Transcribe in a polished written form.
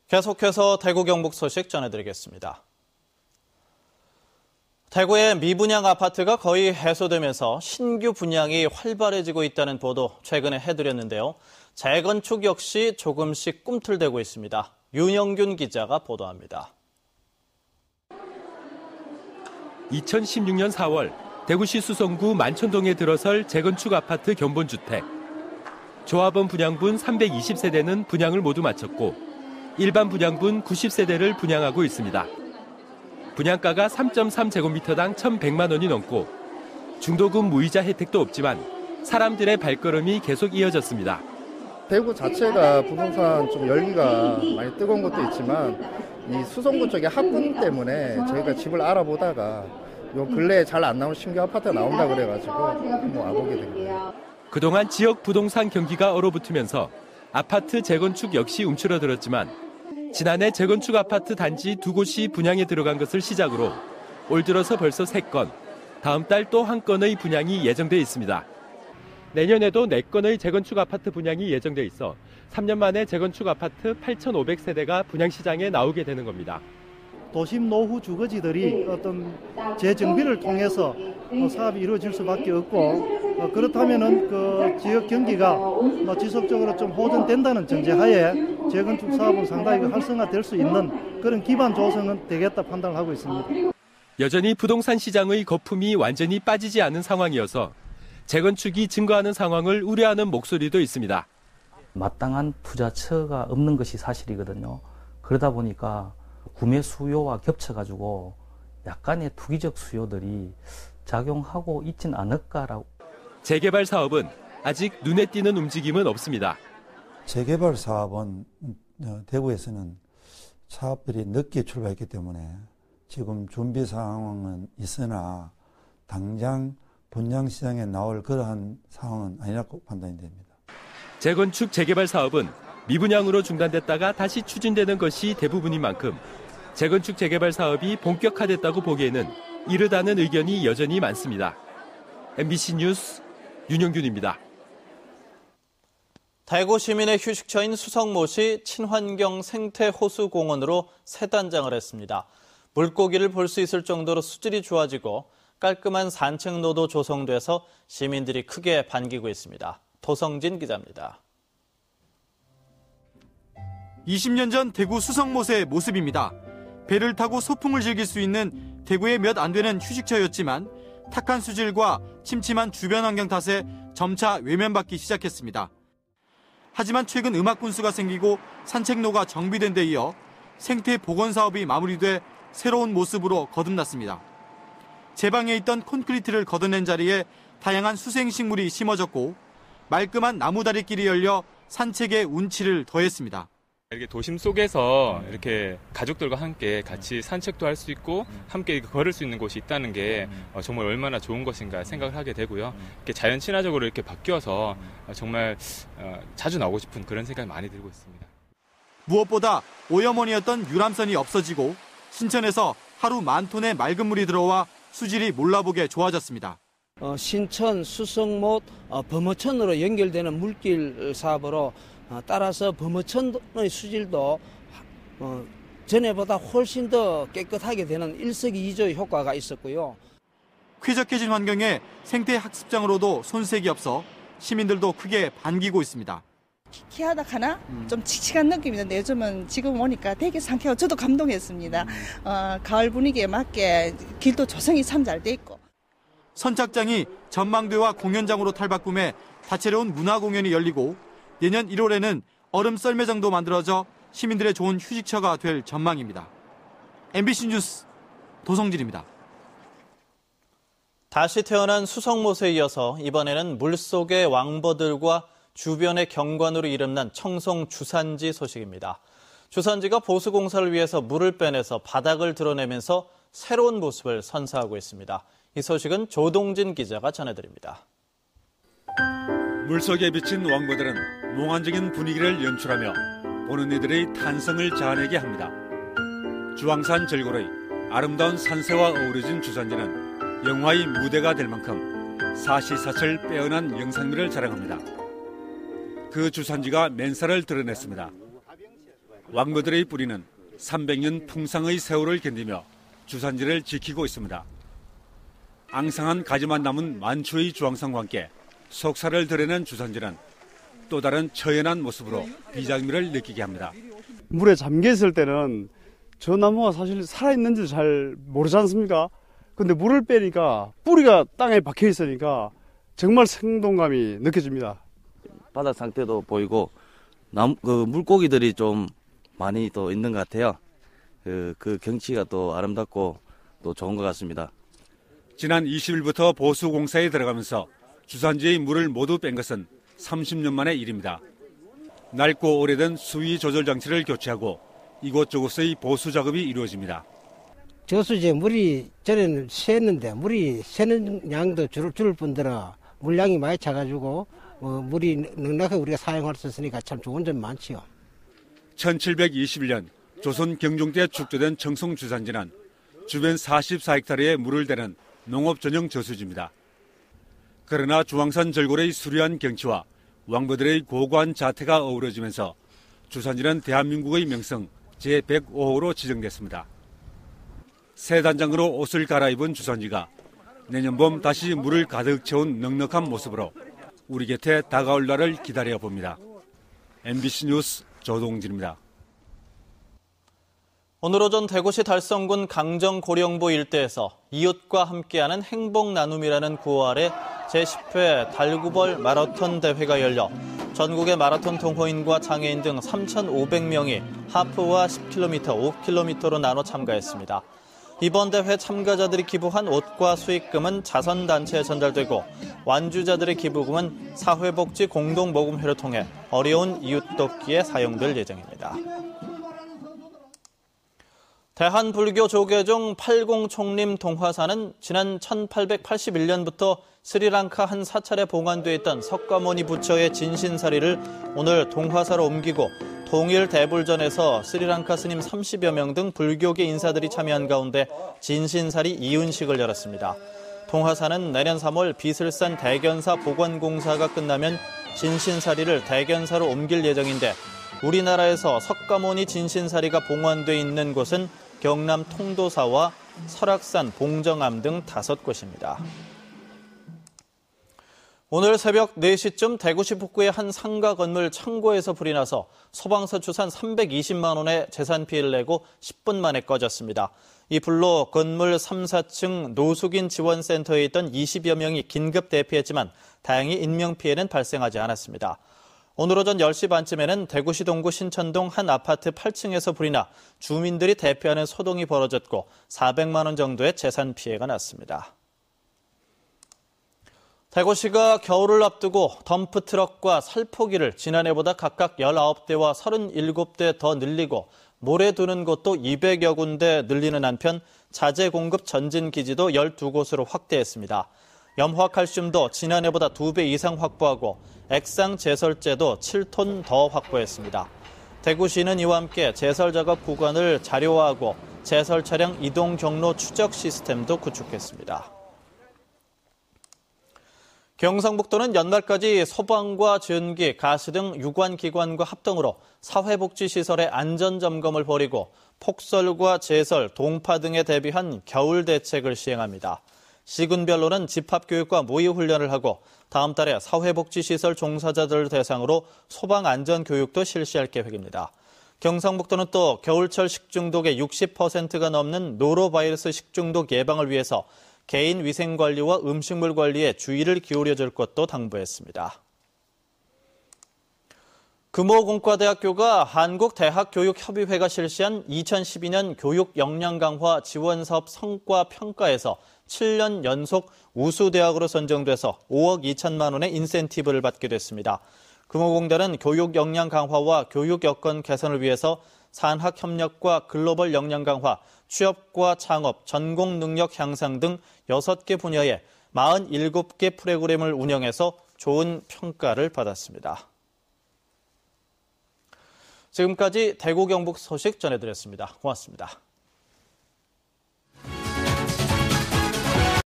계속해서 대구 경북 소식 전해드리겠습니다. 대구의 미분양 아파트가 거의 해소되면서 신규 분양이 활발해지고 있다는 보도 최근에 해드렸는데요. 재건축 역시 조금씩 꿈틀대고 있습니다. 윤영균 기자가 보도합니다. 2016년 4월 대구시 수성구 만천동에 들어설 재건축 아파트 견본주택. 조합원 분양분 320세대는 분양을 모두 마쳤고 일반 분양분 90세대를 분양하고 있습니다. 분양가가 3.3제곱미터당 1,100만 원이 넘고 중도금 무이자 혜택도 없지만 사람들의 발걸음이 계속 이어졌습니다. 대구 자체가 부동산 좀 열기가 많이 뜨거운 것도 있지만 이 수성구 쪽에 학군 때문에 저희가 집을 알아보다가 요 근래에 잘 안 나오는 신규 아파트가 나온다 그래가지고 한번 와보게 된 거예요. 그동안 지역 부동산 경기가 얼어붙으면서 아파트 재건축 역시 움츠러들었지만 지난해 재건축 아파트 단지 2곳이 분양에 들어간 것을 시작으로 올 들어서 벌써 3건, 다음 달 또 1건의 분양이 예정돼 있습니다. 내년에도 4건의 재건축 아파트 분양이 예정돼 있어 3년 만에 재건축 아파트 8,500세대가 분양 시장에 나오게 되는 겁니다. 도심 노후 주거지들이 어떤 재정비를 통해서 사업이 이루어질 수밖에 없고 그렇다면은 그 지역 경기가 지속적으로 좀 호전된다는 전제하에 재건축 사업은 상당히 활성화될 수 있는 그런 기반 조성은 되겠다 판단을 하고 있습니다. 여전히 부동산 시장의 거품이 완전히 빠지지 않은 상황이어서 재건축이 증가하는 상황을 우려하는 목소리도 있습니다. 마땅한 투자처가 없는 것이 사실이거든요. 그러다 보니까 구매 수요와 겹쳐가지고 약간의 투기적 수요들이 작용하고 있진 않을까라고. 재개발 사업은 아직 눈에 띄는 움직임은 없습니다. 재개발 사업은 대구에서는 사업들이 늦게 출발했기 때문에 지금 준비 상황은 있으나 당장 분양시장에 나올 그러한 상황은 아니라고 판단이 됩니다. 재건축 재개발 사업은 미분양으로 중단됐다가 다시 추진되는 것이 대부분인 만큼 재건축 재개발 사업이 본격화됐다고 보기에는 이르다는 의견이 여전히 많습니다. MBC 뉴스 윤영균입니다. 대구 시민의 휴식처인 수성못이 친환경 생태호수공원으로 새 단장을 했습니다. 물고기를 볼 수 있을 정도로 수질이 좋아지고 깔끔한 산책로도 조성돼서 시민들이 크게 반기고 있습니다. 도성진 기자입니다. 20년 전 대구 수성못의 모습입니다. 배를 타고 소풍을 즐길 수 있는 대구의 몇 안 되는 휴식처였지만 탁한 수질과 침침한 주변 환경 탓에 점차 외면받기 시작했습니다. 하지만 최근 음악분수가 생기고 산책로가 정비된 데 이어 생태 복원 사업이 마무리돼 새로운 모습으로 거듭났습니다. 제방에 있던 콘크리트를 걷어낸 자리에 다양한 수생식물이 심어졌고 말끔한 나무다리길이 열려 산책의 운치를 더했습니다. 이렇게 도심 속에서 이렇게 가족들과 함께 같이 산책도 할 수 있고 함께 걸을 수 있는 곳이 있다는 게 정말 얼마나 좋은 것인가 생각을 하게 되고요. 이렇게 자연 친화적으로 이렇게 바뀌어서 정말 자주 나오고 싶은 그런 생각이 많이 들고 있습니다. 무엇보다 오염원이었던 유람선이 없어지고 신천에서 하루 10,000톤의 맑은 물이 들어와 수질이 몰라보게 좋아졌습니다. 신천, 수성못, 범어천으로 연결되는 물길 사업으로 따라서 범어천의 수질도 전에보다 훨씬 더 깨끗하게 되는 일석이조의 효과가 있었고요. 쾌적해진 환경에 생태학습장으로도 손색이 없어 시민들도 크게 반기고 있습니다. 키키하다 하나 좀 칙칙한 느낌이 있는데 요즘은 지금 오니까 되게 상쾌하고 저도 감동했습니다. 가을 분위기에 맞게 길도 조성이 참 잘 돼 있고. 선착장이 전망대와 공연장으로 탈바꿈해 다채로운 문화공연이 열리고 내년 1월에는 얼음 썰매장도 만들어져 시민들의 좋은 휴식처가 될 전망입니다. MBC 뉴스 도성진입니다. 다시 태어난 수성못에 이어서 이번에는 물속의 왕버들과 주변의 경관으로 이름난 청송 주산지 소식입니다. 주산지가 보수공사를 위해서 물을 빼내서 바닥을 드러내면서 새로운 모습을 선사하고 있습니다. 이 소식은 조동진 기자가 전해드립니다. 물속에 비친 왕버들은 몽환적인 분위기를 연출하며 보는 이들의 탄성을 자아내게 합니다. 주황산 절고로의 아름다운 산세와 어우러진 주산지는 영화의 무대가 될 만큼 사시사철 빼어난 영상미를 자랑합니다. 그 주산지가 맨살을 드러냈습니다. 왕버들의 뿌리는 300년 풍상의 세월을 견디며 주산지를 지키고 있습니다. 앙상한 가지만 남은 만추의 주황산과 함께 속살을 드러낸 주산지는 또 다른 처연한 모습으로 비장미를 느끼게 합니다. 물에 잠겨 있을 때는 저 나무가 사실 살아있는지도 잘 모르지 않습니까? 근데 물을 빼니까 뿌리가 땅에 박혀 있으니까 정말 생동감이 느껴집니다. 바닥 상태도 보이고 물고기들이 좀 많이 또 있는 것 같아요. 그 경치가 또 아름답고 또 좋은 것 같습니다. 지난 20일부터 보수공사에 들어가면서 주산지의 물을 모두 뺀 것은 30년 만의 일입니다. 낡고 오래된 수위 조절 장치를 교체하고 이곳저곳의 보수 작업이 이루어집니다. 저수지에 물이 전에는 샜는데 물이 새는 양도 줄을 뿐더러 물량이 많이 차가지고 물이 넉넉하게 우리가 사용할 수 있으니까 참 좋은 점 많지요. 1721년 조선 경종 때 축조된 청송주산지는 주변 44헥타르의 물을 대는 농업 전용 저수지입니다. 그러나 주황산 절골의 수려한 경치와 왕버들의 고고한 자태가 어우러지면서 주산지는 대한민국의 명성 제105호로 지정됐습니다. 새 단장으로 옷을 갈아입은 주산지가 내년 봄 다시 물을 가득 채운 넉넉한 모습으로 우리 곁에 다가올 날을 기다려 봅니다. MBC 뉴스 조동진입니다. 오늘 오전 대구시 달성군 강정고령부 일대에서 이웃과 함께하는 행복 나눔이라는 구호 아래 제10회 달구벌 마라톤 대회가 열려 전국의 마라톤 동호인과 장애인 등 3,500명이 하프와 10km, 5km로 나눠 참가했습니다. 이번 대회 참가자들이 기부한 옷과 수익금은 자선단체에 전달되고 완주자들의 기부금은 사회복지 공동모금회를 통해 어려운 이웃 돕기에 사용될 예정입니다. 대한불교 조계종 팔공총림 동화사는 지난 1881년부터 스리랑카 한 사찰에 봉안돼 있던 석가모니 부처의 진신사리를 오늘 동화사로 옮기고 동일 대불전에서 스리랑카 스님 30여 명 등 불교계 인사들이 참여한 가운데 진신사리 이윤식을 열었습니다. 동화사는 내년 3월 비슬산 대견사 복원공사가 끝나면 진신사리를 대견사로 옮길 예정인데 우리나라에서 석가모니 진신사리가 봉안돼 있는 곳은 경남 통도사와 설악산, 봉정암 등 5곳입니다. 오늘 새벽 4시쯤 대구시 북구의 한 상가 건물 창고에서 불이 나서 소방서 추산 320만 원의 재산 피해를 내고 10분 만에 꺼졌습니다. 이 불로 건물 3, 4층 노숙인 지원센터에 있던 20여 명이 긴급 대피했지만 다행히 인명피해는 발생하지 않았습니다. 오늘 오전 10시 반쯤에는 대구시 동구 신천동 한 아파트 8층에서 불이 나 주민들이 대피하는 소동이 벌어졌고 400만 원 정도의 재산 피해가 났습니다. 대구시가 겨울을 앞두고 덤프트럭과 살포기를 지난해보다 각각 19대와 37대 더 늘리고 모래 두는 곳도 200여 군데 늘리는 한편 자재 공급 전진 기지도 12곳으로 확대했습니다. 염화칼슘도 지난해보다 2배 이상 확보하고 액상 제설제도 7톤 더 확보했습니다. 대구시는 이와 함께 제설 작업 구간을 자료화하고 제설 차량 이동 경로 추적 시스템도 구축했습니다. 경상북도는 연말까지 소방과 전기, 가스 등 유관기관과 합동으로 사회복지시설의 안전점검을 벌이고 폭설과 제설, 동파 등에 대비한 겨울 대책을 시행합니다. 시군별로는 집합교육과 모의훈련을 하고 다음 달에 사회복지시설 종사자들을 대상으로 소방안전교육도 실시할 계획입니다. 경상북도는 또 겨울철 식중독의 60%가 넘는 노로바이러스 식중독 예방을 위해서 개인 위생관리와 음식물 관리에 주의를 기울여줄 것도 당부했습니다. 금호공과대학교가 한국대학교육협의회가 실시한 2012년 교육 역량 강화 지원 사업 성과 평가에서 7년 연속 우수대학으로 선정돼서 5억 2천만 원의 인센티브를 받게 됐습니다. 금호공대는 교육 역량 강화와 교육 여건 개선을 위해서 산학 협력과 글로벌 역량 강화, 취업과 창업, 전공 능력 향상 등 6개 분야에 47개 프로그램을 운영해서 좋은 평가를 받았습니다. 지금까지 대구 경북 소식 전해드렸습니다. 고맙습니다.